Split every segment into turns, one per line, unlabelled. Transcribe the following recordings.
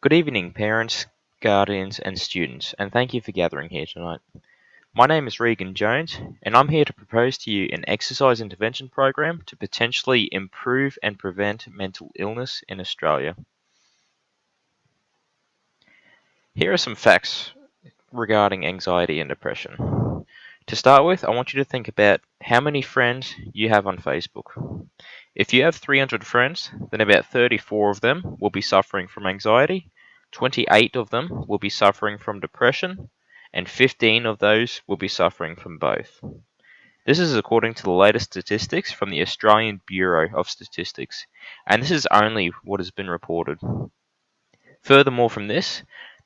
Good evening, parents, guardians, and students, and thank you for gathering here tonight. My name is Reagan Jones, and I'm here to propose to you an exercise intervention program to potentially improve and prevent mental illness in Australia. Here are some facts regarding anxiety and depression. To start with, I want you to think about how many friends you have on Facebook. If you have 300 friends, then about 34 of them will be suffering from anxiety, 28 of them will be suffering from depression, and 15 of those will be suffering from both. This is according to the latest statistics from the Australian Bureau of Statistics, and this is only what has been reported. Furthermore from this,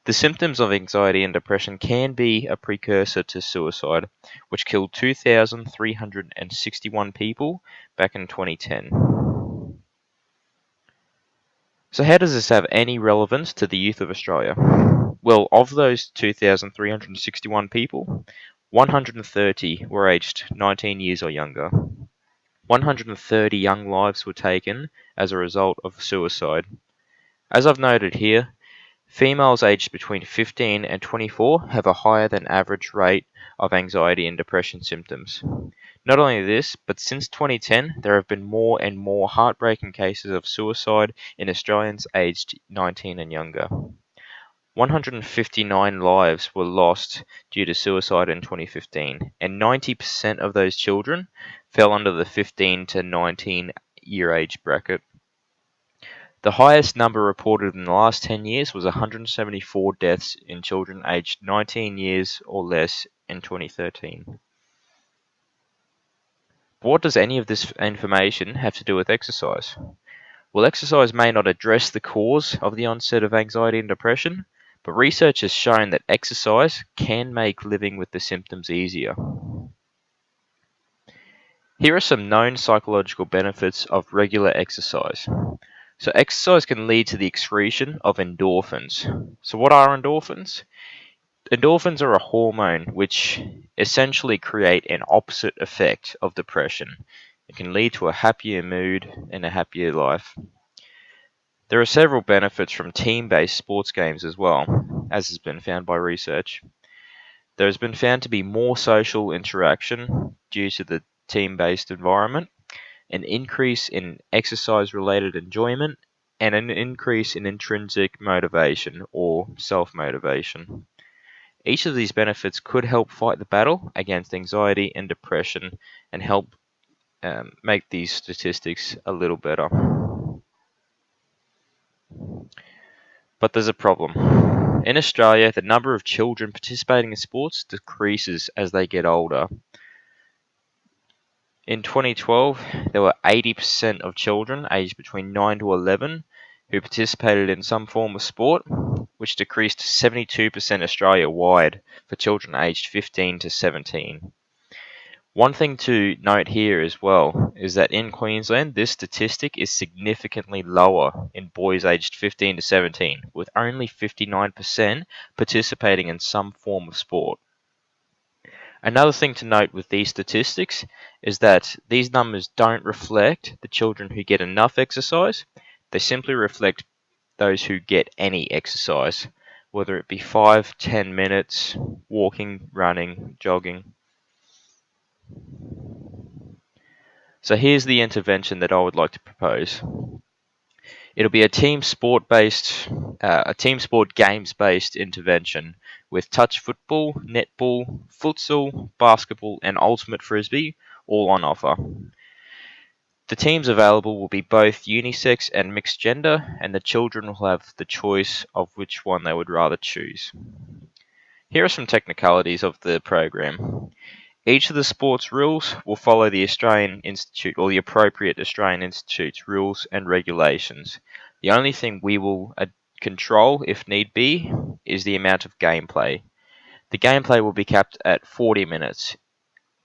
the symptoms of anxiety and depression can be a precursor to suicide, which killed 2,361 people back in 2010. So how does this have any relevance to the youth of Australia? Well, of those 2,361 people, 130 were aged 19 years or younger. 130 young lives were taken as a result of suicide. As I've noted here, females aged between 15 and 24 have a higher than average rate of anxiety and depression symptoms. Not only this, but since 2010, there have been more and more heartbreaking cases of suicide in Australians aged 19 and younger. 159 lives were lost due to suicide in 2015, and 90% of those children fell under the 15 to 19 year age bracket. The highest number reported in the last 10 years was 174 deaths in children aged 19 years or less in 2013. But what does any of this information have to do with exercise? Well, exercise may not address the cause of the onset of anxiety and depression, but research has shown that exercise can make living with the symptoms easier. Here are some known psychological benefits of regular exercise. So exercise can lead to the excretion of endorphins. So what are endorphins? Endorphins are a hormone which essentially create an opposite effect of depression. It can lead to a happier mood and a happier life. There are several benefits from team-based sports games as well, as has been found by research. There has been found to be more social interaction due to the team-based environment, an increase in exercise-related enjoyment, and an increase in intrinsic motivation or self-motivation. Each of these benefits could help fight the battle against anxiety and depression and help make these statistics a little better. But there's a problem. In Australia, the number of children participating in sports decreases as they get older. In 2012, there were 80% of children aged between 9 to 11 who participated in some form of sport, which decreased to 72% Australia-wide for children aged 15 to 17. One thing to note here as well is that in Queensland, this statistic is significantly lower in boys aged 15 to 17, with only 59% participating in some form of sport. Another thing to note with these statistics is that these numbers don't reflect the children who get enough exercise. They simply reflect those who get any exercise, whether it be 5, 10 minutes, walking, running, jogging. So here's the intervention that I would like to propose. It'll be a team sport games-based intervention with touch football, netball, futsal, basketball, and ultimate frisbee all on offer. The teams available will be both unisex and mixed gender, and the children will have the choice of which one they would rather choose. Here are some technicalities of the program. Each of the sports rules will follow the Australian Institute or the appropriate Australian Institute's rules and regulations. The only thing we will control, if need be, is the amount of gameplay. The gameplay will be capped at 40 minutes,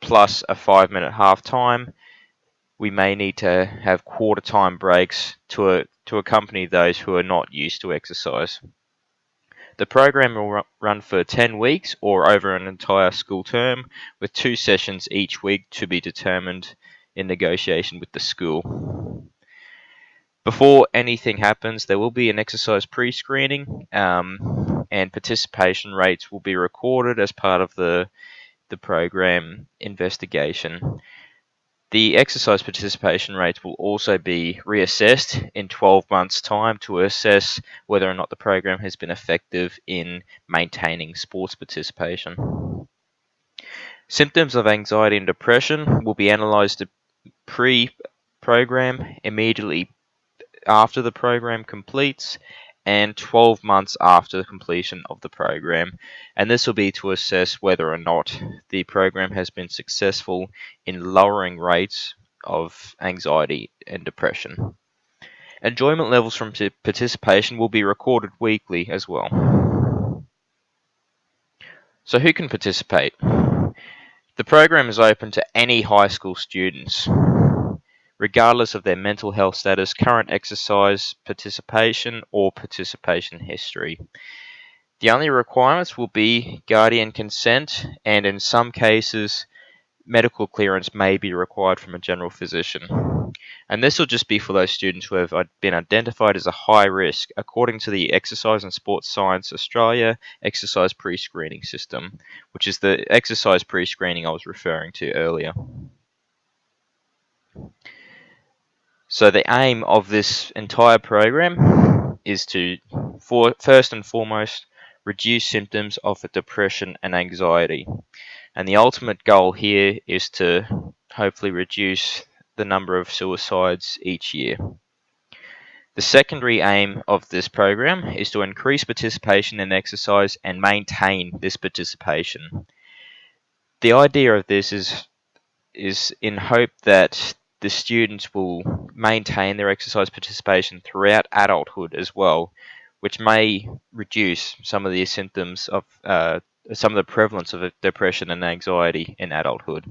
plus a 5-minute half time. We may need to have quarter time breaks to accompany those who are not used to exercise. The program will run for 10 weeks or over an entire school term, with 2 sessions each week to be determined in negotiation with the school. Before anything happens, there will be an exercise pre-screening, and participation rates will be recorded as part of the program investigation. The exercise participation rates will also be reassessed in 12 months' time to assess whether or not the program has been effective in maintaining sports participation. Symptoms of anxiety and depression will be analysed pre-program, immediately after the program completes, and 12 months after the completion of the program, and this will be to assess whether or not the program has been successful in lowering rates of anxiety and depression. Enjoyment levels from participation will be recorded weekly as well. So who can participate? The program is open to any high school students, regardless of their mental health status, current exercise participation, or participation history. The only requirements will be guardian consent, and in some cases, medical clearance may be required from a general physician. And this will just be for those students who have been identified as a high risk according to the Exercise and Sports Science Australia exercise pre-screening system, which is the exercise pre-screening I was referring to earlier. So the aim of this entire program is to, first and foremost, reduce symptoms of depression and anxiety. And the ultimate goal here is to hopefully reduce the number of suicides each year. The secondary aim of this program is to increase participation in exercise and maintain this participation. The idea of this is in hope that the students will maintain their exercise participation throughout adulthood as well, which may reduce some of the symptoms of some of the prevalence of depression and anxiety in adulthood.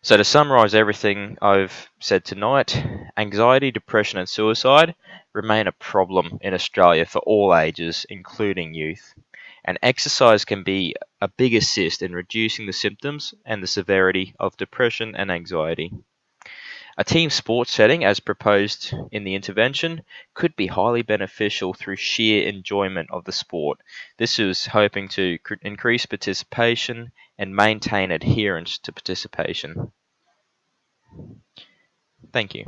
So to summarize everything I've said tonight, anxiety, depression and suicide remain a problem in Australia for all ages, including youth. And exercise can be a big assist in reducing the symptoms and the severity of depression and anxiety. A team sports setting, as proposed in the intervention, could be highly beneficial through sheer enjoyment of the sport. This is hoping to increase participation and maintain adherence to participation. Thank you.